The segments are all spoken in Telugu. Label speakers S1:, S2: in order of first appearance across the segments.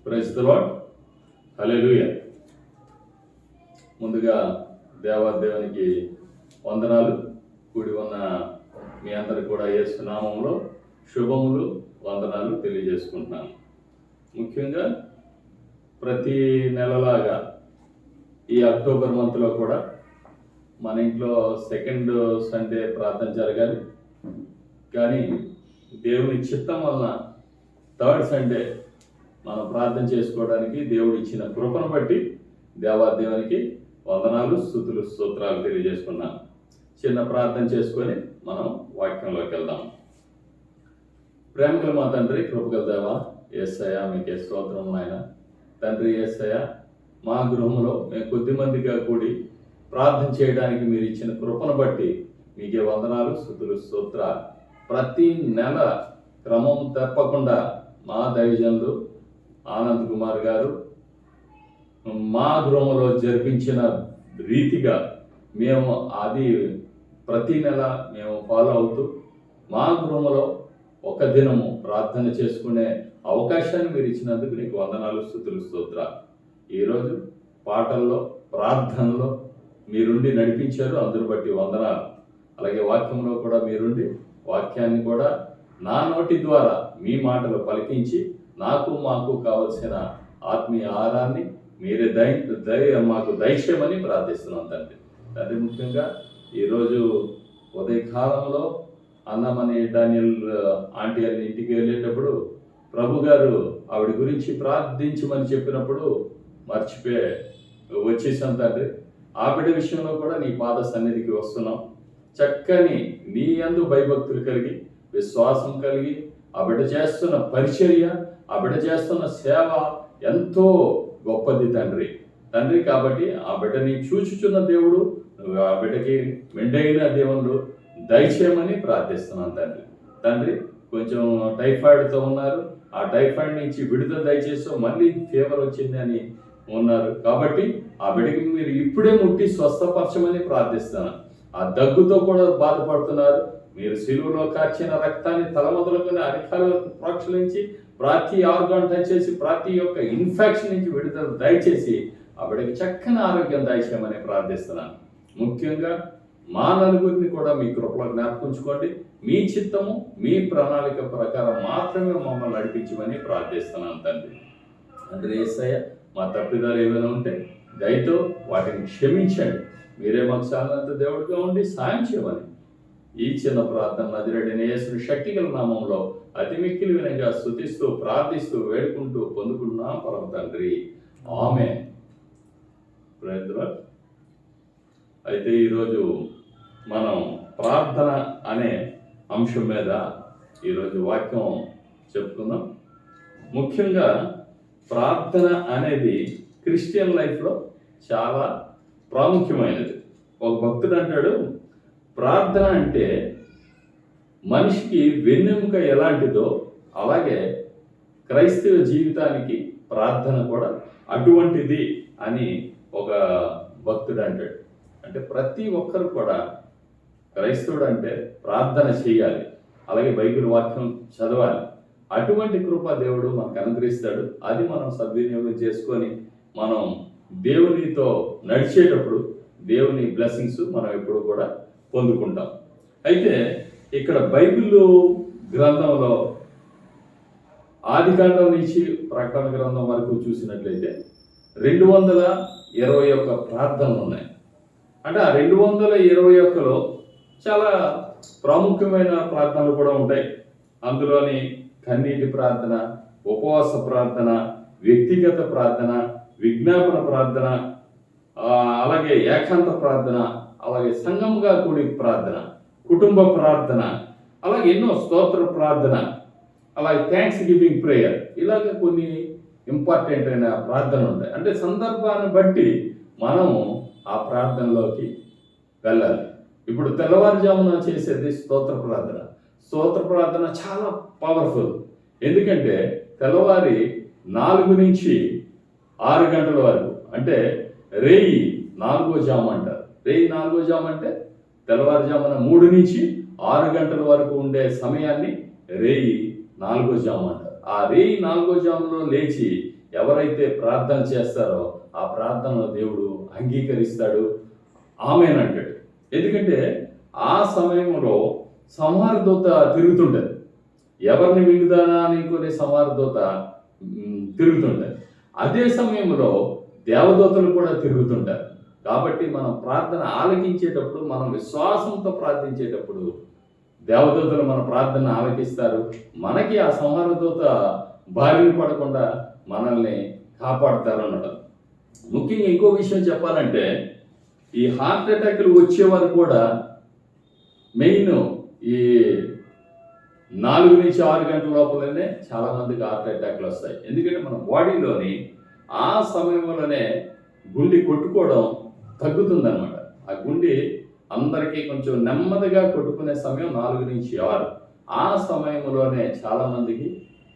S1: Praise the lord. హల్లెలూయా. ముందుగా దేవాదేవునికి వందనాలు. కూడి ఉన్న మీ అందరికి కూడా యేసు నామములో శుభములు వందనాలు తెలియజేసుకుంటున్నాను. ముఖ్యంగా ప్రతి నెలలాగా ఈ అక్టోబర్ మంత్లో కూడా మన ఇంట్లో సెకండ్ సండే ప్రార్థన జరగాలి. కానీ దేవుని చిత్తం వలన థర్డ్ సండే మనం ప్రార్థన చేసుకోవడానికి దేవుడు ఇచ్చిన కృపను బట్టి దేవాదేవునికి వందనాలు, స్తుతులు, స్తోత్రాలు తెలియజేసుకున్నాను. చిన్న ప్రార్థన చేసుకొని మనం వాక్యంలోకి వెళ్దాం. ప్రేమగల మా తండ్రి, కృపగల దేవ యేసయ్య, మీకే స్తోత్రం నాయన. తండ్రి యేసయ్య, మా గృహంలో మేము కొద్దిమందిగా కూడి ప్రార్థన చేయడానికి మీరు ఇచ్చిన కృపను బట్టి మీకే వందనాలు, స్తుతులు, స్తోత్రాలు. ప్రతి నెల క్రమం తప్పకుండా మా దైవజనులు ఆనంద్ కుమార్ గారు మా గృహంలో జరిపించిన రీతిగా మేము అది ప్రతి నెల మేము ఫాలో అవుతూ మా గృహంలో ఒక దినము ప్రార్థన చేసుకునే అవకాశాన్ని మీరు ఇచ్చినందుకు నీకు వందనాలు, స్తుతులు, స్తోత్రాలు. ఈరోజు పాటల్లో, ప్రార్థనలో మీరుండి నడిపించారు, అందరు బట్టి వందనాలు. అలాగే వాక్యంలో కూడా మీరుండి వాక్యాన్ని కూడా నా నోటి ద్వారా మీ మాటలు పలికించి నాకు మాకు కావలసిన ఆత్మీయ ఆహారాన్ని మీరే మాకు దయచేయమని ప్రార్థిస్తున్నాం తండ్రి. తండ్రి, ముఖ్యంగా ఈరోజు ఉదయకాలంలో అన్నమని డానియల్ ఆంటీ గారి ఇంటికి వెళ్ళేటప్పుడు ప్రభు గారు ఆవిడ గురించి ప్రార్థించమని చెప్పినప్పుడు మర్చిపోయి వచ్చేసాం తండ్రి. ఆ బిడ్డ విషయంలో కూడా నీ పాద సన్నిధికి వస్తున్నాం. చక్కని నీ యందు భయభక్తులు కలిగి, విశ్వాసం కలిగి ఆ బిడ్డ చేస్తున్న పరిచర్య, ఆ బిడ్డ చేస్తున్న సేవ ఎంతో గొప్పది తండ్రి. కాబట్టి ఆ బిడ్డని చూచుచున్న దేవుడు, ఆ బిడ్డకి మెండైన దేవుళ్ళు దయచేయమని ప్రార్థిస్తున్నాను తండ్రి. కొంచెం టైఫాయిడ్తో ఉన్నారు, ఆ టైఫాయిడ్ నుంచి విడుదల దయచేసి మళ్ళీ ఫీవర్ వచ్చింది అని ఉన్నారు. కాబట్టి ఆ బిడ్డకి మీరు ఇప్పుడే ముట్టి స్వస్థపరచమని ప్రార్థిస్తున్నాను. ఆ దగ్గుతో కూడా బాధపడుతున్నారు, మీరు సిలువలో కార్చిన రక్తాన్ని తల మొదలుకొని అరికాల వరకు ప్రోక్షలించి ప్రతి ఆర్గాన్ టచ్ చేసి ప్రతి ఒక్క ఇన్ఫెక్షన్ నుంచి విడుదల దయచేసి ఆ బిడ్డకి చక్కని ఆరోగ్యం దయచేయమని ప్రార్థిస్తున్నాను. ముఖ్యంగా మా నలుగురిని కూడా మీ కృపలో జ్ఞాపకుంచుకోండి. మీ చిత్తము, మీ ప్రణాళిక ప్రకారం మాత్రమే మమ్మల్ని నడిపించమని ప్రార్థిస్తున్నాను తండ్రి యేసయ్య, మా తప్పిదాలు ఏమైనా ఉంటే దయతో వాటిని క్షమించండి. మీరే మాకు సాగినంత దేవుడిగా ఉండి సాయం చేయమని ఈ చిన్న ప్రార్థన నజరేయుడైన యేసు శక్తిగల నామంలో అతి మిక్కిలి వినంగా స్తుతిస్తూ ప్రార్థిస్తూ వేడుకుంటూ పొందుకున్నాం పరమ తండ్రి, ఆమేన్. అయితే ఈరోజు మనం ప్రార్థన అనే అంశం మీద ఈరోజు వాక్యం చెప్పుకుందాం. ముఖ్యంగా ప్రార్థన అనేది క్రిస్టియన్ లైఫ్లో చాలా ప్రాముఖ్యమైనది. ఒక భక్తుడు అంటాడు, ప్రార్థన అంటే మనిషికి వెన్నెముక ఎలాంటిదో అలాగే క్రైస్తవ జీవితానికి ప్రార్థన కూడా అటువంటిది అని ఒక భక్తుడు అంటాడు. అంటే ప్రతి ఒక్కరు కూడా క్రైస్తవుడు అంటే ప్రార్థన చేయాలి, అలాగే బైబిల్ వాక్యం చదవాలి. అటువంటి కృప దేవుడు మనకు అనుగ్రహిస్తాడు. అది మనం సద్వినియోగం చేసుకొని మనం దేవునితో నడిచేటప్పుడు దేవుని బ్లెస్సింగ్స్ మనం ఎప్పుడు కూడా పొందుకుంటాం. అయితే ఇక్కడ బైబిల్ గ్రంథంలో ఆదికాండం నుంచి ప్రకటన గ్రంథం వరకు చూసినట్లయితే 221 ప్రార్థనలు ఉన్నాయి. అంటే ఆ 221లో చాలా ప్రాముఖ్యమైన ప్రార్థనలు కూడా ఉంటాయి. అందులోని కన్నీటి ప్రార్థన, ఉపవాస ప్రార్థన, వ్యక్తిగత ప్రార్థన, విజ్ఞాపన ప్రార్థన, అలాగే ఏకాంత ప్రార్థన, అలాగే సంఘముగా కూడి ప్రార్థన, కుటుంబ ప్రార్థన, అలాగే ఎన్నో స్తోత్ర ప్రార్థన, అలాగే థ్యాంక్స్ గివింగ్ ప్రేయర్, ఇలాగ కొన్ని ఇంపార్టెంట్ అయిన ప్రార్థనలు ఉంటాయి. అంటే సందర్భాన్ని బట్టి మనము ఆ ప్రార్థనలోకి వెళ్ళాలి. ఇప్పుడు తెల్లవారుజామున చేసేది స్తోత్ర ప్రార్థన. స్తోత్ర ప్రార్థన చాలా పవర్ఫుల్. ఎందుకంటే తెల్లవారి 4 నుంచి 6 గంటల వరకు, అంటే రేయి 4వ జాము అంటారు. రేయి 4వ జాము అంటే తెల్లవారుజామున 3 నుంచి 6 గంటల వరకు ఉండే సమయాన్ని రేయి 4వ జాము అంటారు. ఆ రేయి 4వ జాములో లేచి ఎవరైతే ప్రార్థన చేస్తారో ఆ ప్రార్థనలో దేవుడు అంగీకరిస్తాడు, ఆమేనంటాడు. ఎందుకంటే ఆ సమయంలో సంహార దూత తిరుగుతుంటది. ఎవరిని మింగుదానా అనుకునే సంహార దూత తిరుగుతుంటది. అదే సమయంలో దేవదూతలు కూడా తిరుగుతుంటారు. కాబట్టి మనం ప్రార్థన ఆలకించేటప్పుడు, మనం విశ్వాసంతో ప్రార్థించేటప్పుడు దేవదూతలు మన ప్రార్థన ఆలకిస్తారు. మనకి ఆ సంహార దూత బారిన పడకుండా మనల్ని కాపాడుతారు అన్నమాట. ముఖ్యంగా ఇంకో విషయం చెప్పాలంటే, ఈ హార్ట్ అటాక్లు వచ్చేవారు కూడా మెయిన్ ఈ 4 నుంచి 6 గంటల లోపలనే చాలా మందికి హార్ట్ అటాక్లు వస్తాయి. ఎందుకంటే మన బాడీలోని ఆ సమయంలోనే గుండె కొట్టుకోవడం తగ్గుతుందన్నమాట. ఆ గుండె అందరికీ కొంచెం నెమ్మదిగా కొట్టుకునే సమయం 4 నుంచి 6. ఆ సమయంలోనే చాలా మందికి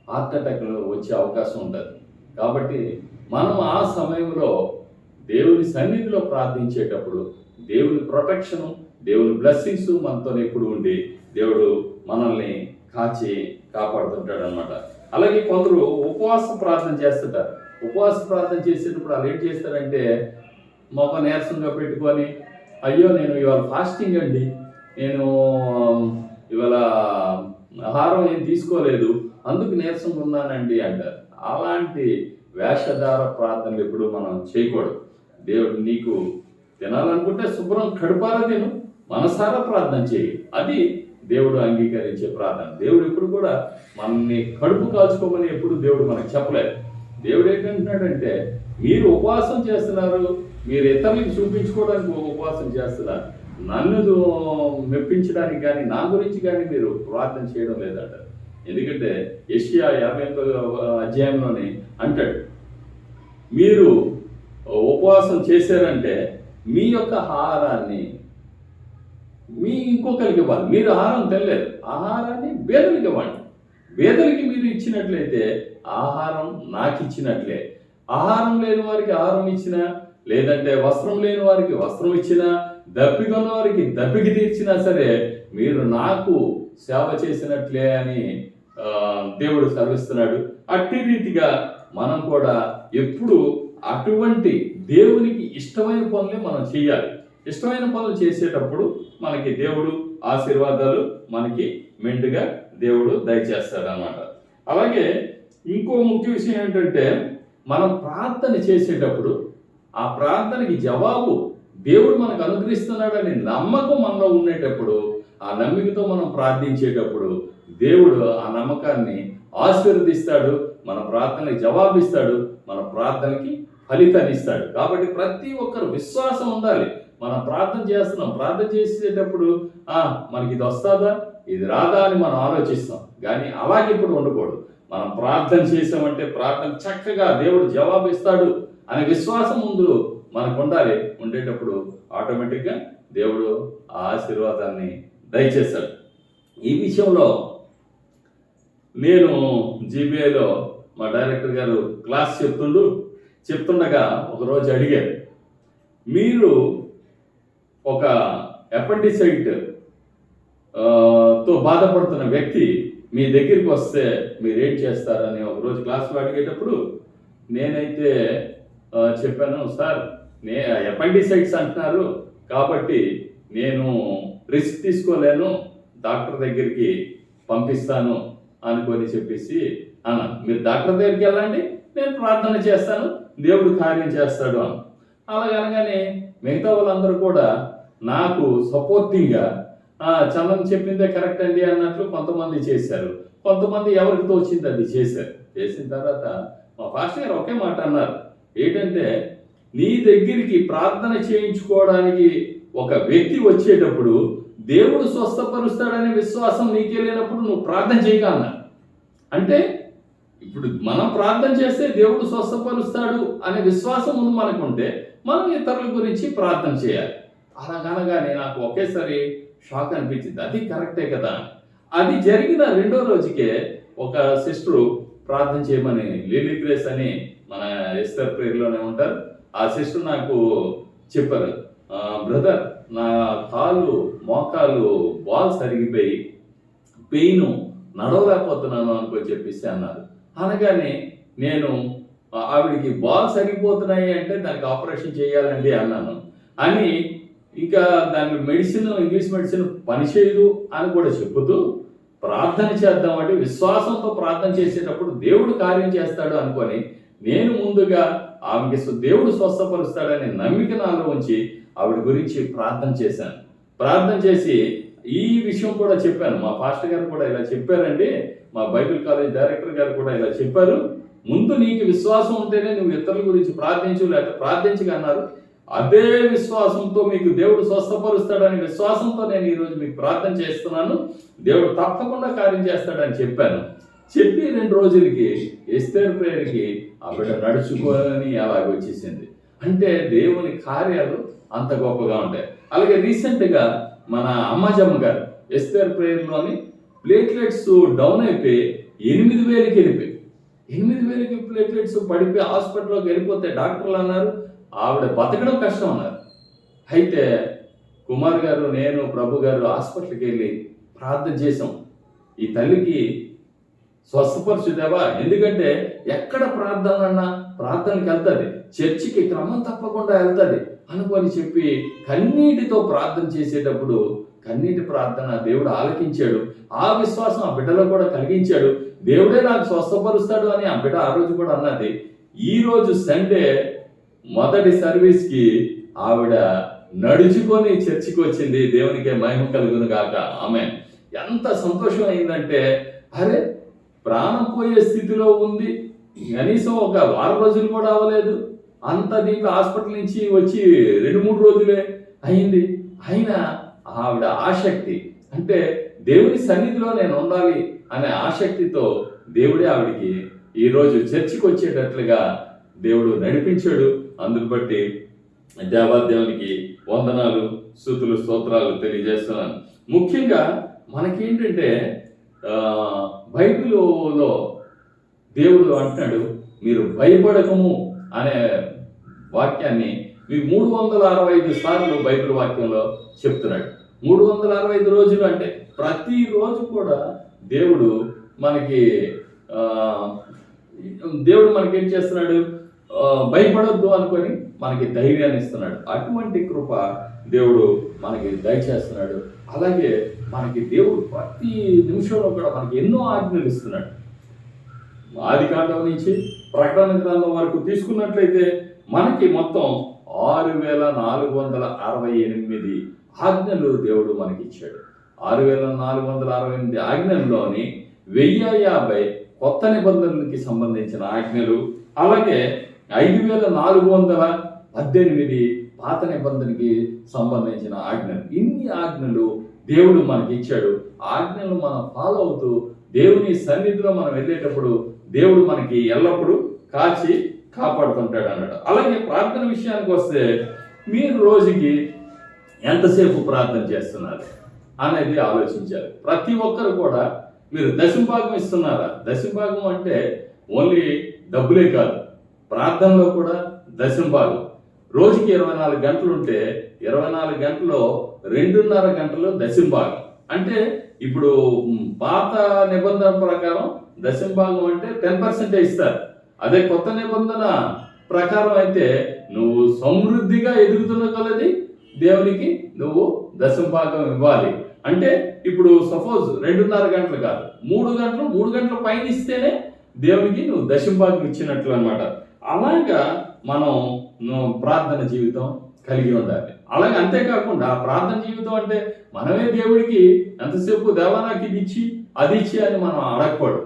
S1: హార్ట్ అటాక్లు వచ్చే అవకాశం ఉంటుంది. కాబట్టి మనం ఆ సమయంలో దేవుని సన్నిధిలో ప్రార్థించేటప్పుడు దేవుని ప్రొటెక్షను, దేవుని బ్లెస్సింగ్స్ మనతో ఎప్పుడు ఉండి దేవుడు మనల్ని కాచి కాపాడుతుంటాడు అనమాట. అలాగే కొందరు ఉపవాస ప్రార్థన చేస్తుంటారు. ఉపవాస ప్రార్థన చేసేటప్పుడు వాళ్ళు ఏం చేస్తారంటే, మొక్క నీరసంగా పెట్టుకొని, అయ్యో నేను ఇవాళ ఫాస్టింగ్ అండి, నేను ఇవాళ ఆహారం ఏం తీసుకోలేదు, అందుకు నీరసంగా ఉన్నానండి అంటారు. అలాంటి వేషధార ప్రార్థనలు ఎప్పుడు మనం చేయకూడదు. దేవుడు నీకు తినాలనుకుంటే శుభ్రం కడుపారా తిను, మనసారా ప్రార్థన చేయి. అది దేవుడు అంగీకరించే ప్రార్థన. దేవుడు ఎప్పుడు కూడా మనల్ని కడుపు కాల్చుకోమని ఎప్పుడు దేవుడు మనకు చెప్పలేదు. దేవుడు ఏంటంటున్నాడంటే, మీరు ఉపవాసం చేస్తున్నారు, మీరు ఇతరులకు చూపించుకోవడానికి ఉపవాసం చేస్తున్నారు, నన్ను మెప్పించడానికి కానీ నా గురించి కానీ మీరు ప్రార్థన చేయడం లేదంట. ఎందుకంటే యెషయా 58వ అధ్యాయంలోనే అంటాడు, మీరు ఉపవాసం చేశారంటే మీ యొక్క ఆహారాన్ని మీ ఇంకొకరికి ఇవ్వాలి. మీరు ఆహారం తినలేదు, ఆహారాన్ని పేదలకు ఇవ్వండి. పేదలకి మీరు ఇచ్చినట్లయితే ఆహారం నాకు ఇచ్చినట్లే. ఆహారం లేని వారికి ఆహారం ఇచ్చినా, లేదంటే వస్త్రం లేని వారికి వస్త్రం ఇచ్చినా, దప్పికొన్న వారికి దప్పికి తీర్చినా సరే మీరు నాకు సేవ చేసినట్లే అని దేవుడు సెలవిస్తున్నాడు. అట్టి రీతిగా మనం కూడా ఎప్పుడు అటువంటి దేవునికి ఇష్టమైన పనులే మనం చేయాలి. ఇష్టమైన పనులు చేసేటప్పుడు మనకి దేవుడు ఆశీర్వాదాలు మనకి మెండుగా దేవుడు దయచేస్తాడు అన్నమాట. అలాగే ఇంకో ముఖ్య విషయం ఏంటంటే, మనం ప్రార్థన చేసేటప్పుడు ఆ ప్రార్థనకి జవాబు దేవుడు మనకు అనుగ్రహిస్తున్నాడని నమ్మకం మనలో ఉండేటప్పుడు, ఆ నమ్మికతో మనం ప్రార్థించేటప్పుడు దేవుడు ఆ నమ్మకాన్ని ఆశీర్వదిస్తాడు, మన ప్రార్థనకి జవాబిస్తాడు, మన ప్రార్థనకి ఫలితాన్ని ఇస్తాడు. కాబట్టి ప్రతి ఒక్కరు విశ్వాసం ఉండాలి. మనం ప్రార్థన చేస్తున్నాం, ప్రార్థన చేసేటప్పుడు మనకి ఇది వస్తుందా, ఇది రాదా అని మనం ఆలోచిస్తాం. కానీ అలాగే ఇప్పుడు ఉండకూడదు. మనం ప్రార్థన చేసామంటే ప్రార్థన చక్కగా దేవుడు జవాబిస్తాడు అనే విశ్వాసం ముందు మనకు ఉండాలి. ఉండేటప్పుడు ఆటోమేటిక్గా దేవుడు ఆ ఆశీర్వాదాన్ని దయచేస్తాడు. ఈ విషయంలో నేను జీబీఐలో మా డైరెక్టర్ గారు క్లాస్ చెప్తుండగా ఒకరోజు అడిగారు, మీరు ఒక అపెండిసైట్ తో బాధపడుతున్న వ్యక్తి మీ దగ్గరికి వస్తే మీరేం చేస్తారని ఒకరోజు క్లాస్లో అడిగేటప్పుడు నేనైతే చెప్పాను, సార్ అపెండిసైట్స్ అంటున్నారు కాబట్టి నేను రిస్క్ తీసుకోలేను, డాక్టర్ దగ్గరికి పంపిస్తాను అనుకొని చెప్పేసి అన్నాను. మీరు డాక్టర్ దగ్గరికి వెళ్ళండి, నేను ప్రార్థన చేస్తాను, దేవుడు కార్యం చేస్తాడు అని. అలాగనగానే మిగతా వాళ్ళందరూ కూడా నాకు సపోర్టింగ్గా చందన్ చెప్పిందే కరెక్ట్ అండి అన్నట్లు కొంతమంది చేశారు. కొంతమంది ఎవరికి తోచింది అది చేశారు. చేసిన తర్వాత మా పాస్టర్ గారు ఒకే మాట అన్నారు, ఏంటంటే నీ దగ్గరికి ప్రార్థన చేయించుకోవడానికి ఒక వ్యక్తి వచ్చేటప్పుడు దేవుడు స్వస్థపరుస్తాడనే విశ్వాసం నీకే లేనప్పుడు నువ్వు ప్రార్థన చేయక అన్నారు. అంటే ఇప్పుడు మనం ప్రార్థన చేస్తే దేవుడు స్వస్థపరుస్తాడు అనే విశ్వాసం ముందు మనకుంటే మనం ఇతరుల గురించి ప్రార్థన చేయాలి. అలాగనగానే నాకు ఒకేసారి షాక్ అనిపించింది, అది కరెక్టే కదా. అది జరిగిన 2వ రోజుకే ఒక సిస్టరు ప్రార్థన చేయమని, లిలీ గ్రేస్ అని మన ఎస్టర్ ప్రేయర్లోనే ఉంటారు, ఆ సిస్టర్ నాకు చెప్పారు, బ్రదర్ నా కాళ్ళు మోకాళ్ళు బాల్స్ అరిగిపోయి పెయిన్ నడవలేకపోతున్నాను అనుకో చెప్పేసి అన్నారు. అనగానే నేను ఆవిడికి బాల్స్ అరిగిపోతున్నాయి అంటే దానికి ఆపరేషన్ చేయాలండి అన్నాను. అని ఇంకా దాని ఇంగ్లీష్ మెడిసిన్ పనిచేయదు అని కూడా చెప్పుతూ ప్రార్థన చేద్దామంటే విశ్వాసంతో ప్రార్థన చేసేటప్పుడు దేవుడు కార్యం చేస్తాడు అనుకొని నేను ముందుగా ఆమెకి దేవుడు స్వస్థపరుస్తాడనే నమ్మిక నాలో ఉంచి ఆవిడ గురించి ప్రార్థన చేశాను. ప్రార్థన చేసి ఈ విషయం కూడా చెప్పాను. మా పాస్టర్ గారు కూడా ఇలా చెప్పారండి, మా బైబిల్ కాలేజ్ డైరెక్టర్ గారు కూడా ఇలా చెప్పారు. ముందు నీకు విశ్వాసం ఉంటేనే నువ్వు ఇతరుల గురించి ప్రార్థించు, లేకపోతే ప్రార్థించగన్నారు. అదే విశ్వాసంతో మీకు దేవుడు స్వస్థపరుస్తాడని విశ్వాసంతో నేను ఈరోజు మీకు ప్రార్థన చేస్తున్నాను. దేవుడు తప్పకుండా కార్యం చేస్తాడని చెప్పాను. చెప్పి 2 రోజులకి ఎస్తేరు ప్రేయర్కి ఆ బిడ్డ నడుచుకొని అలాగే వచ్చేసింది. అంటే దేవుని కార్యాలు అంత గొప్పగా ఉంటాయి. అలాగే రీసెంట్గా మన అమ్మాజమ్మ గారు ఎస్తేరు ప్రేయర్లోని ప్లేట్లెట్స్ డౌన్ అయిపోయి 8,000కి వెళ్ళిపోయి 8,000కి ప్లేట్లెట్స్ పడిపోయి హాస్పిటల్లోకి వెళ్ళిపోతే డాక్టర్లు అన్నారు ఆవిడ బతకడం కష్టం అన్నారు. అయితే కుమార్ గారు, నేను, ప్రభు గారు హాస్పిటల్కి వెళ్ళి ప్రార్థన చేసాం. ఈ తల్లికి స్వస్థపరచుదేవా, ఎందుకంటే ఎక్కడ ప్రార్థన అన్నా ప్రార్థనకి వెళ్తుంది, చర్చికి క్రమం తప్పకుండా వెళ్తుంది అనుకొని చెప్పి కన్నీటితో ప్రార్థన చేసేటప్పుడు కన్నీటి ప్రార్థన దేవుడు ఆలకించాడు. ఆ విశ్వాసం ఆ బిడ్డలో కూడా కలిగించాడు. దేవుడే నాకు స్వస్థపరుస్తాడు అని ఆ బిడ్డ ఆ రోజు కూడా అన్నది. ఈ రోజు సండే మొదటి సర్వీస్కి ఆవిడ నడుచుకొని చర్చికి వచ్చింది. దేవునికే మహిమ కలుగును గాక. ఆమె ఎంత సంతోషం అయిందంటే, అరే ప్రాణం పోయే స్థితిలో ఉంది, కనీసం ఒక వారం రోజులు కూడా అవ్వలేదు, అంత దీంట్లో హాస్పిటల్ నుంచి వచ్చి 2-3 రోజులే అయింది. అయినా ఆవిడ ఆసక్తి అంటే దేవుని సన్నిధిలో నేను ఉండాలి అనే ఆసక్తితో దేవుడే ఆవిడికి ఈరోజు చర్చికి వచ్చేటట్లుగా దేవుడు నడిపించాడు. అందుకు బట్టి దేవాదేవునికి వందనాలు, స్తుతులు, స్తోత్రాలు తెలియజేస్తున్నాను. ముఖ్యంగా మనకేంటంటే బైబిల్లో దేవుడు అంటున్నాడు మీరు భయపడకము అనే వాక్యాన్ని మీకు 365 సార్లు బైబిల్ వాక్యంలో చెప్తున్నాడు. 365 రోజులు అంటే ప్రతిరోజు కూడా దేవుడు మనకేం చేస్తున్నాడు, భయపడొద్దు అనుకొని మనకి ధైర్యాన్ని ఇస్తున్నాడు. అటువంటి కృప దేవుడు మనకి దయచేస్తున్నాడు. అలాగే మనకి దేవుడు ప్రతి నిమిషంలో కూడా మనకి ఎన్నో ఆజ్ఞలు ఇస్తున్నాడు. ఆదికాండం నుంచి ప్రకటన గ్రంథం వరకు తీసుకున్నట్లయితే మనకి మొత్తం 6,468 ఆజ్ఞలు దేవుడు మనకి ఇచ్చాడు. 6,468 ఆజ్ఞల్లోని 1,050 కొత్త నిబంధనలకి సంబంధించిన ఆజ్ఞలు, అలాగే 5,418 పాత నిబంధనకి సంబంధించిన ఆజ్ఞలు. ఇన్ని ఆజ్ఞలు దేవుడు మనకి ఇచ్చాడు. ఆజ్ఞలు మనం ఫాలో అవుతూ దేవుని సన్నిధిలో మనం వెళ్ళేటప్పుడు దేవుడు మనకి ఎల్లప్పుడూ కాచి కాపాడుతుంటాడు అన్నాడు. అలాగే ప్రార్థన విషయానికి వస్తే మీరు రోజుకి ఎంతసేపు ప్రార్థన చేస్తున్నారు అనేది ఆలోచించాలి. ప్రతి ఒక్కరు కూడా మీరు దశంభాగం ఇస్తున్నారా? దశంభాగం అంటే ఓన్లీ డబ్బులే కాదు, ప్రార్థనలో కూడా దశంభాగం. రోజుకి 24 గంటలు ఉంటే 24 గంటల్లో 2.5 గంటలు దశంభాగం. అంటే ఇప్పుడు పాత నిబంధన ప్రకారం దశంభాగం అంటే 10% ఇస్తారు. అదే కొత్త నిబంధన ప్రకారం అయితే నువ్వు సమృద్ధిగా ఎదుగుతున్న కొలది దేవునికి నువ్వు దశంభాగం ఇవ్వాలి. అంటే ఇప్పుడు సపోజ్ 2.5 గంటలు కాదు, 3 గంటల పైన ఇస్తేనే దేవునికి నువ్వు దశంభాగం ఇచ్చినట్లు అన్నమాట. అలాగా మనం ప్రార్థన జీవితం కలిగి ఉండాలి. అలాగే అంతేకాకుండా ప్రార్థన జీవితం అంటే మనమే దేవుడికి ఎంతసేపు దేవా నాకు ఇది ఇచ్చి అది ఇచ్చి అని మనం అడగకూడదు.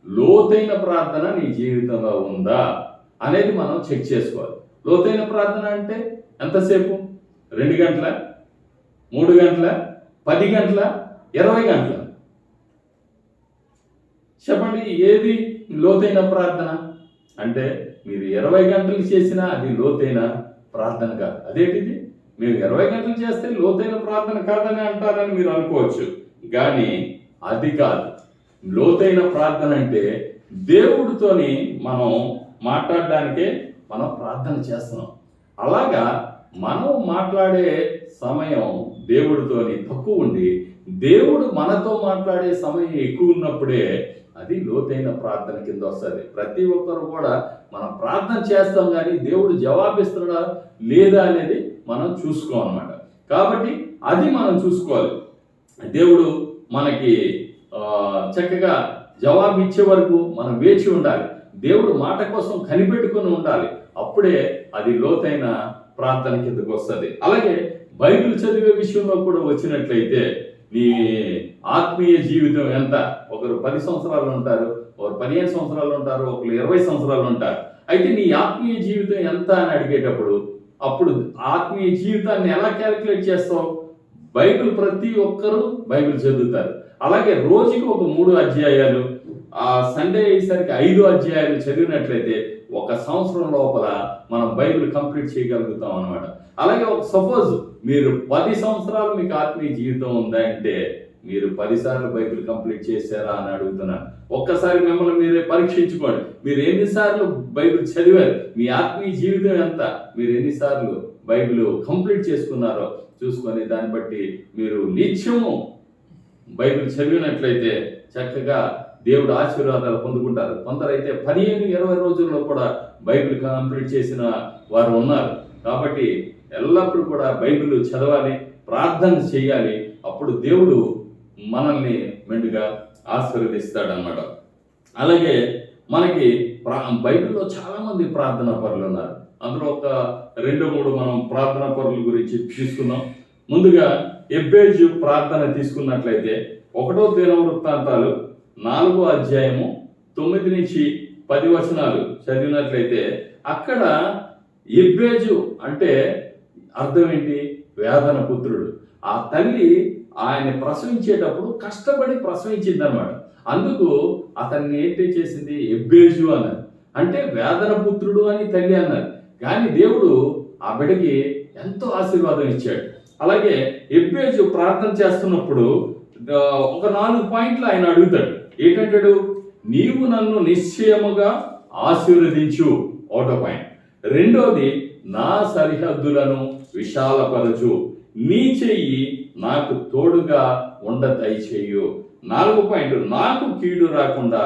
S1: లోతైన ప్రార్థన నీ జీవితంలో ఉందా అనేది మనం చెక్ చేసుకోవాలి. లోతైన ప్రార్థన అంటే ఎంతసేపు? 2 గంటల, 3 గంటల, 10 గంటల, 20 గంటల? చెప్పండి, ఏది లోతైన ప్రార్థన? అంటే మీరు 20 గంటలు చేసినా అది లోతైన ప్రార్థన కాదు. అదేంటిది, మేము 20 గంటలు చేస్తే లోతైన ప్రార్థన కాదని అంటారని మీరు అనుకోవచ్చు, కానీ అది కాదు. లోతైన ప్రార్థన అంటే దేవుడితోని మనం మాట్లాడడానికే మనం ప్రార్థన చేస్తున్నాం. అలాగా మనం మాట్లాడే సమయం దేవుడితోని తక్కువ ఉండి దేవుడు మనతో మాట్లాడే సమయం ఎక్కువ ఉన్నప్పుడే అది లోతైన ప్రార్థన కింద వస్తుంది. ప్రతి ఒక్కరు కూడా మనం ప్రార్థన చేస్తాం, కానీ దేవుడు జవాబిస్తున్నాడా లేదా అనేది మనం చూసుకోవాలన్నమాట. కాబట్టి అది మనం చూసుకోవాలి. దేవుడు మనకి చక్కగా జవాబు ఇచ్చే వరకు మనం వేచి ఉండాలి. దేవుడు మాట కోసం కనిపెట్టుకుని ఉండాలి. అప్పుడే అది లోతైన ప్రార్థన కిందకు వస్తుంది. అలాగే బైబిల్ చదివే విషయంలో కూడా వచ్చినట్లయితే నీ ఆత్మీయ జీవితం ఎంత? ఒకరు 10 సంవత్సరాలు ఉంటారు, ఒకరు 15 సంవత్సరాలు ఉంటారు, ఒకరు 20 సంవత్సరాలు ఉంటారు. అయితే నీ ఆత్మీయ జీవితం ఎంత అని అడిగేటప్పుడు అప్పుడు ఆత్మీయ జీవితాన్ని ఎలా క్యాలిక్యులేట్ చేస్తావు? బైబిల్ ప్రతి ఒక్కరూ బైబిల్ చదువుతారు. అలాగే రోజుకి ఒక 3 అధ్యాయాలు, ఆ సండే అయ్యేసరికి 5 అధ్యాయాలు చదివినట్లయితే ఒక సంవత్సరం లోపల మనం బైబిల్ కంప్లీట్ చేయగలుగుతాం అన్నమాట. అలాగే ఒక సపోజ్ మీరు 10 సంవత్సరాలు మీకు ఆత్మీయ జీవితం ఉందంటే మీరు 10 సార్లు బైబిల్ కంప్లీట్ చేశారా అని అడుగుతున్నాను. ఒక్కసారి మిమ్మల్ని మీరే పరీక్షించుకోండి. మీరు ఎన్నిసార్లు బైబిల్ చదివారు? మీ ఆత్మీయ జీవితం ఎంత? మీరు ఎన్నిసార్లు బైబిల్ కంప్లీట్ చేసుకున్నారో చూసుకొని దాన్ని బట్టి మీరు నిత్యము బైబిల్ చదివినట్లయితే చక్కగా దేవుడు ఆశీర్వాదాలు పొందుకుంటారు. కొందరైతే 15-20 రోజుల్లో కూడా బైబిల్ కంప్లీట్ చేసిన వారు ఉన్నారు. కాబట్టి ఎల్లప్పుడూ కూడా బైబిల్ చదవాలి, ప్రార్థన చేయాలి. అప్పుడు దేవుడు మనల్ని మెండుగా ఆశీర్వదిస్తాడు అన్నమాట. అలాగే మనకి బైబిల్లో చాలామంది ప్రార్థనా పరులు ఉన్నారు. అందులో ఒక 2-3 మనం ప్రార్థనా పరుల గురించి తీసుకుందాం. ముందుగా ఎబ్బేజు ప్రార్థన తీసుకున్నట్లయితే 1వ దినవృత్తాంతాలు 4వ అధ్యాయము 9 నుంచి 10 వచనాలు చదివినట్లయితే అక్కడ ఎబ్బేజు అంటే అర్థం ఏంటి? వేదన పుత్రుడు. ఆ తల్లి ఆయన ప్రసవించేటప్పుడు కష్టపడి ప్రసవించిందనమాట. అందుకు అతన్ని ఏంటి చేసింది? ఎబ్బేజు అన్నారు. అంటే వేదన పుత్రుడు అని తల్లి అన్నారు. కానీ దేవుడు ఆ బిడ్డకి ఎంతో ఆశీర్వాదం ఇచ్చాడు. అలాగే ఎబ్బేజు ప్రార్థన చేస్తున్నప్పుడు ఒక 4 పాయింట్లు ఆయన అడుగుతాడు. ఏంటంటాడు? నీవు నన్ను నిశ్చయముగా ఆశీర్వదించు, 1వ పాయింట్. 2వది, నా సరిహద్దులను విశాలపరచు, నీ చెయ్యి నాకు తోడుగా ఉండ దయచేయు. 4వ పాయింట్, నాకు కీడు రాకుండా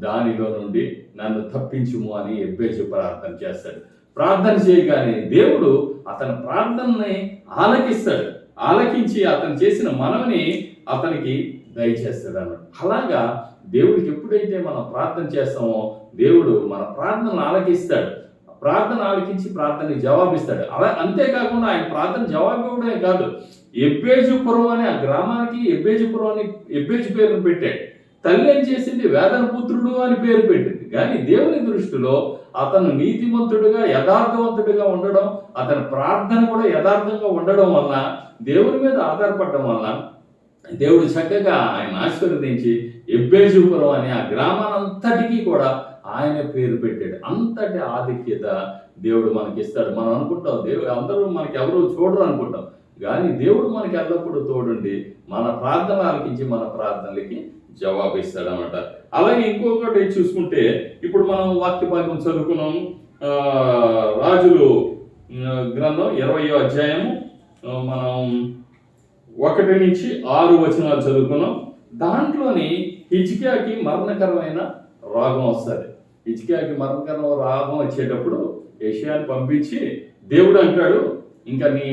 S1: దానిలో నుండి నన్ను తప్పించుము అని ఎబ్బేజు ప్రార్థన చేస్తాడు. ప్రార్థన చేయగానే దేవుడు అతని ప్రార్థనని ఆలకిస్తాడు. ఆలకించి అతను చేసిన మనవిని అతనికి దయచేస్తాడు అన్నమాట. అలాగా దేవుడికి ఎప్పుడైతే మనం ప్రార్థన చేస్తామో దేవుడు మన ప్రార్థనను ఆలకిస్తాడు. ప్రార్థన ఆలకించి ప్రార్థనకి జవాబిస్తాడు. అలా అంతేకాకుండా ఆయన ప్రార్థన జవాబు ఇవ్వడమే కాదు, ఎబ్బేజుపురం అనే ఆ గ్రామానికి ఎబ్బేజుపురం అని ఎబ్బేజు పేరును పెట్టాడు. తల్లి ఏం చేసింది? వేదన పుత్రుడు అని పేరు పెట్టింది. కానీ దేవుని దృష్టిలో అతను నీతిమంతుడుగా యథార్థవంతుడిగా ఉండడం, అతని ప్రార్థన కూడా యథార్థంగా ఉండడం వలన, దేవుని మీద ఆధారపడడం వలన దేవుడు చక్కగా ఆయన ఆశీర్వదించి ఎబ్బేజుపురం అనే ఆ గ్రామానంతటికీ కూడా ఆయన పేరు పెట్టాడు. అంతటి ఆధిక్యత దేవుడు మనకి ఇస్తాడు. మనం అనుకుంటాం దేవుడు అందరూ మనకి ఎవరు చూడరు అనుకుంటాం, కానీ దేవుడు మనకి ఎల్లప్పుడూ తోడుండి మన ప్రార్థన ఆలకించి మన ప్రార్థనలకి జవాబు ఇస్తాడు అన్నమాట. అలాగే ఇంకొకటి చూసుకుంటే ఇప్పుడు మనం వాక్య భాగం చదువుకున్నాము. రాజులు గ్రంథం 20వ అధ్యాయము మనం 1 నుంచి 6 వచనాలు చదువుకున్నాం. దాంట్లోని హిజ్కియాకి మరణకరమైన రోగం వస్తుంది. హిజ్కియాకి మరణకరమైన రోగం వచ్చేటప్పుడు యెషయాని పంపించి దేవుడు అంటాడు, ఇంకా నీ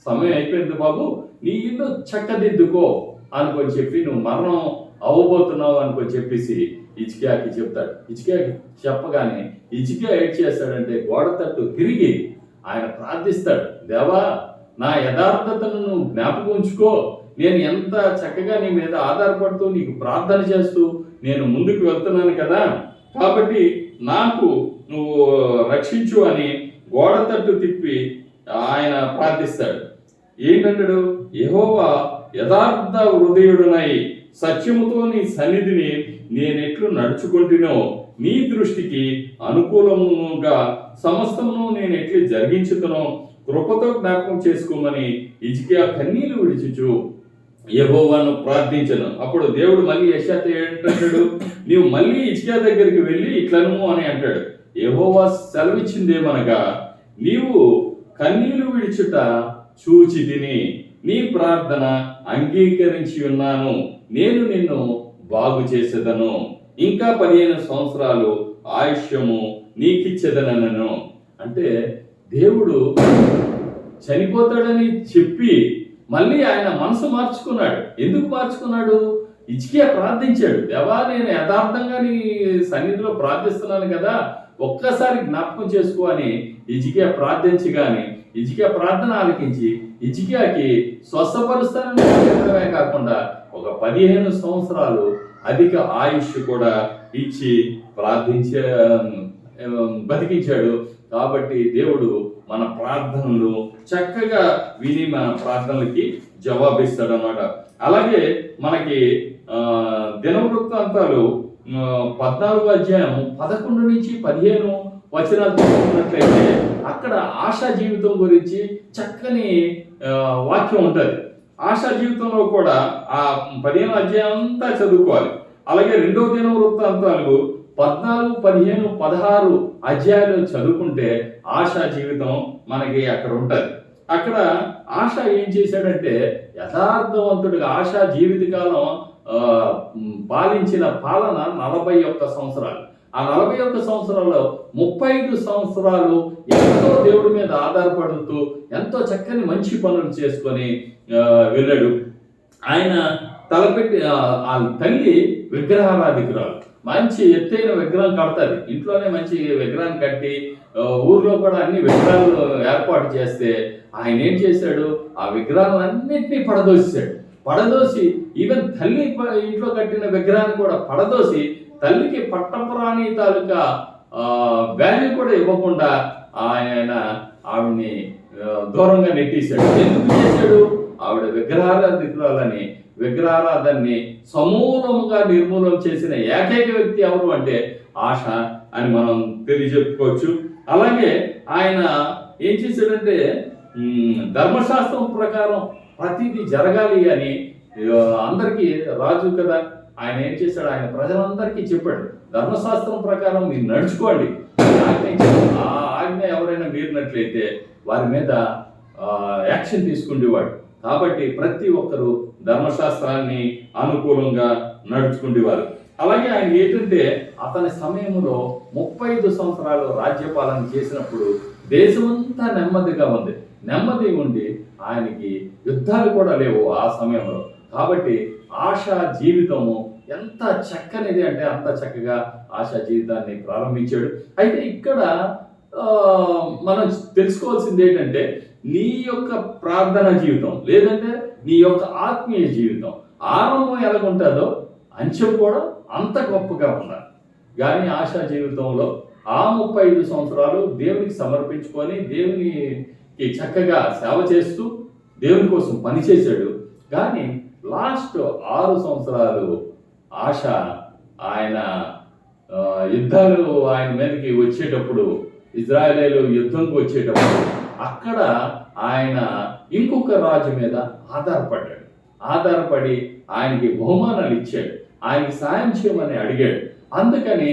S1: సమయం అయిపోయింది బాబు, నీ ఇల్లు చక్కదిద్దుకో అనుకొని చెప్పి, నువ్వు మరణం అవ్వబోతున్నావు అనుకొని చెప్పేసి హిజ్కియాకి చెప్తాడు. హిజ్కియాకి చెప్పగానే హిజ్కియా ఏం చేస్తాడంటే గోడ తట్టు తిరిగి ఆయన ప్రార్థిస్తాడు, దేవా నా యథార్థతను నువ్వు జ్ఞాపకం ఉంచుకో, నేను ఎంత చక్కగా నీ మీద ఆధారపడుతూ నీకు ప్రార్థన చేస్తూ నేను ముందుకు వెళ్తున్నాను కదా, కాబట్టి నాకు నువ్వు రక్షించు అని గోడ తట్టు తిప్పి ఆయన ప్రార్థిస్తాడు. ఏంటంటాడు? యెహోవా యథార్థ హృదయుడునై సత్యముతో నీ సన్నిధిని నేనెట్లు నడుచుకుంటునో నీ దృష్టికి అనుకూలముగా సమస్తమును నేను ఎట్లు జరిగించుతునో కృపతో జ్ఞాపకం చేసుకోమని హిజ్కియా కన్నీళ్లు విడిచుచు యెహోవాను ప్రార్థించను. అప్పుడు దేవుడు మళ్ళీ యెషయాతో ఏంటంటాడు? నీవు మళ్ళీ హిజ్కియా దగ్గరికి వెళ్ళి ఇట్లను అని అంటాడు. యెహోవా సెలవిచ్చిందేమనగా, నీవు కన్నీళ్లు విడిచుట చూచి తిని నీ ప్రార్థన అంగీకరించి ఉన్నాను, నేను నిన్ను బాగు చేసేదను. ఇంకా 15 సంవత్సరాలు ఆయుష్యము నీకిచ్చేదనను. అంటే దేవుడు చనిపోతాడని చెప్పి మళ్ళీ ఆయన మనసు మార్చుకున్నాడు. ఎందుకు మార్చుకున్నాడు? హిజ్కియా ప్రార్థించాడు, దేవా నేను యథార్థంగా నీ సన్నిధిలో ప్రార్థిస్తున్నాను కదా, ఒక్కసారి జ్ఞాపకం చేసుకో అని హిజ్కియా ప్రార్థించగానే హిజ్కియా ప్రార్థన ఆలకించి హిజ్కియాకి స్వస్థపరుస్తానని చెప్పడమే కాకుండా ఒక 15 సంవత్సరాలు అధిక ఆయుష్ కూడా ఇచ్చి బతికించాడు. కాబట్టి దేవుడు మన ప్రార్థనలు చక్కగా విని మన ప్రార్థనలకి జవాబిస్తాడు అన్నమాట. అలాగే మనకి దినవృత్తాంతాలు 14వ అధ్యాయం 11 నుంచి 15 వచనాలు చూసుకున్నట్లయితే అక్కడ ఆశా జీవితం గురించి చక్కని వాక్యం ఉంటుంది. ఆశా జీవితంలో కూడా ఆ 15 అధ్యాయం అంతా చదువుకోవాలి. అలాగే 2వ దినవృత్తాంతాలు 14, 15, 16 అధ్యాయాలు చదువుకుంటే ఆశా జీవితం మనకి అక్కడ ఉంటుంది. అక్కడ ఆశ ఏం చేశాడంటే యథార్థవంతుడిగా ఆశా జీవితకాలం పాలించిన పాలన 41 సంవత్సరాలు. ఆ 41 సంవత్సరాల్లో 35 సంవత్సరాలు ఎంతో దేవుడి మీద ఆధారపడుతూ ఎంతో చక్కని మంచి పనులు చేసుకొని వెళ్ళాడు. ఆయన తలపెట్టి ఆ తల్లి విగ్రహారాధికురాలు, మంచి ఎత్తైన విగ్రహం కడతాది. ఇంట్లోనే మంచి విగ్రహాన్ని కట్టి ఊర్లో కూడా అన్ని విగ్రహాలు ఏర్పాటు చేస్తే ఆయన ఏం చేశాడు? ఆ విగ్రహాలన్నింటినీ పడదోసి ఈవెన్ తల్లి ఇంట్లో కట్టిన విగ్రహాన్ని కూడా పడదోసి తల్లికి పట్టపురాణి తాలూకా వాల్యూ కూడా ఇవ్వకుండా ఆయన ఆవిడ్ని దూరంగా నెట్టేశాడు. ఎందుకు చేశాడు? ఆవిడ విగ్రహారాధనని సమూలముగా నిర్మూలన చేసిన ఏకైక వ్యక్తి ఎవరు అంటే ఆశ అని మనం తెలియజెప్పుకోవచ్చు. అలాగే ఆయన ఏం చేశాడంటే ధర్మశాస్త్రం ప్రకారం ప్రతిదీ జరగాలి అని అందరికీ రాజు కదా, ఆయన ఏం చేశాడు? ఆయన ప్రజలందరికీ చెప్పాడు, ధర్మశాస్త్రం ప్రకారం మీరు నడుచుకోండి. ఆ ఆజ్ఞ ఎవరైనా మీరినట్లయితే వారి మీద యాక్షన్ తీసుకునేవాడు. కాబట్టి ప్రతి ఒక్కరూ ధర్మశాస్త్రాన్ని అనుకూలంగా నడుచుకునేవారు. అలాగే ఆయన ఏంటంటే అతని సమయంలో 35 సంవత్సరాలు రాజ్యపాలన చేసినప్పుడు దేశమంతా నెమ్మది ఉండి ఆయనకి యుద్ధాలు కూడా లేవు ఆ సమయంలో. కాబట్టి ఆశా జీవితము ఎంత చక్కనిది అంటే అంత చక్కగా ఆశా జీవితాన్ని ప్రారంభించాడు. అయితే ఇక్కడ మనం తెలుసుకోవాల్సింది ఏంటంటే నీ యొక్క ప్రార్థన జీవితం లేదంటే నీ యొక్క ఆత్మీయ జీవితం ఆరంభం ఎలాగుంటుందో అంచెం కూడా అంత గొప్పగా ఉండాలి. కానీ ఆశా జీవితంలో ఆ 35 సంవత్సరాలు దేవునికి సమర్పించుకొని దేవునికి చక్కగా సేవ చేస్తూ దేవుని కోసం పనిచేశాడు. కానీ లాస్ట్ 6 సంవత్సరాలు ఆశ ఆయన యుద్ధాలు ఆయన మీదకి వచ్చేటప్పుడు, ఇజ్రాయేలీలు యుద్ధంకి వచ్చేటప్పుడు అక్కడ ఆయన ఇంకొక రాజు మీద ఆధారపడి ఆయనకి బహుమానాలు ఇచ్చాడు, ఆయనకి సాయం చేయమని అడిగాడు. అందుకని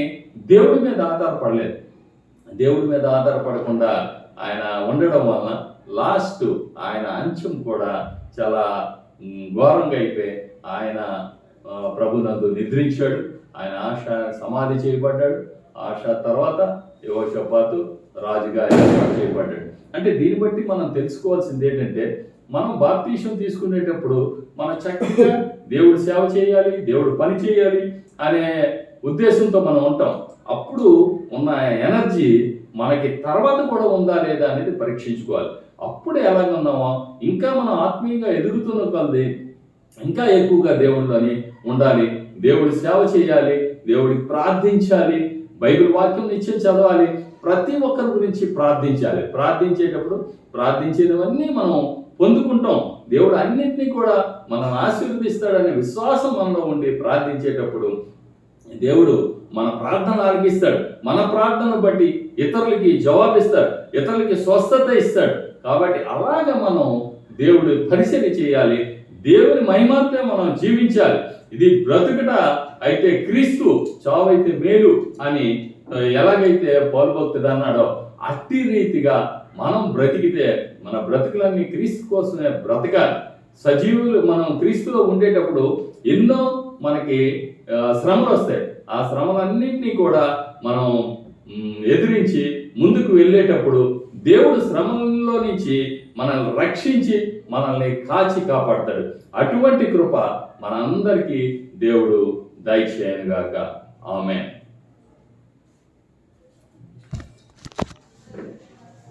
S1: దేవుడి మీద ఆధారపడలేదు. దేవుడి మీద ఆధారపడకుండా ఆయన ఉండడం వలన లాస్ట్ ఆయన అంచెం కూడా చాలా ఘోరంగా అయిపోయి ఆయన ప్రభునందు నిద్రించాడు. ఆయన ఆశ సమాధి చేయబడ్డాడు. ఆశ తర్వాత యెహోషాపాతు రాజుగా ఏర్పాటు చేయబడ్డాడు. అంటే దీన్ని బట్టి మనం తెలుసుకోవాల్సింది ఏంటంటే మనం బాప్తీసం తీసుకునేటప్పుడు మనం చక్కగా దేవుడు సేవ చేయాలి, దేవుడు పని చేయాలి అనే ఉద్దేశంతో మనం ఉంటాం. అప్పుడు ఉన్న ఎనర్జీ మనకి తర్వాత కూడా ఉందా లేదా అనేది పరీక్షించుకోవాలి. అప్పుడు ఎలాగున్నామో ఇంకా మనం ఆత్మీయంగా ఎదుగుతున్న కొలది ఇంకా ఎక్కువగా దేవుడిలోని ఉండాలి, దేవుడి సేవ చేయాలి, దేవుడికి ప్రార్థించాలి, బైబిల్ వాక్యం నిత్యం చదవాలి, ప్రతి ఒక్కరి గురించి ప్రార్థించాలి. ప్రార్థించేటప్పుడు ప్రార్థించేవన్నీ మనం పొందుకుంటాం. దేవుడు అన్నింటినీ కూడా మనం ఆశీర్వదిస్తాడనే విశ్వాసం మనలో ఉండి ప్రార్థించేటప్పుడు దేవుడు మన ప్రార్థన ఆలకిస్తాడు. మన ప్రార్థనను బట్టి ఇతరులకి జవాబిస్తాడు, ఇతరులకి స్వస్థత ఇస్తాడు. కాబట్టి అలాగ మనం దేవుడు పరిచర్య చేయాలి, దేవుని మహిమార్తే మనం జీవించాలి. ఇది బ్రతుకుట అయితే క్రీస్తు, చావైతే మేలు అని ఎలాగైతే పౌలు భక్తుడు అన్నాడో అట్టి రీతిగా మనం బ్రతికితే మన బ్రతుకులన్నీ క్రీస్తు కోసమే బ్రతకాలి. సజీవులు మనం క్రీస్తులో ఉండేటప్పుడు ఎన్నో మనకి శ్రమలు వస్తాయి. ఆ ఆ శ్రమలన్నింటినీ కూడా మనం ఎదిరించి ముందుకు వెళ్ళేటప్పుడు దేవుడు శ్రమలలో నుంచి మనల్ని రక్షించి మనల్ని కాచి కాపాడతాడు. అటువంటి కృప మనందరికీ దేవుడు దయచేయనుగాక. ఆమేన్.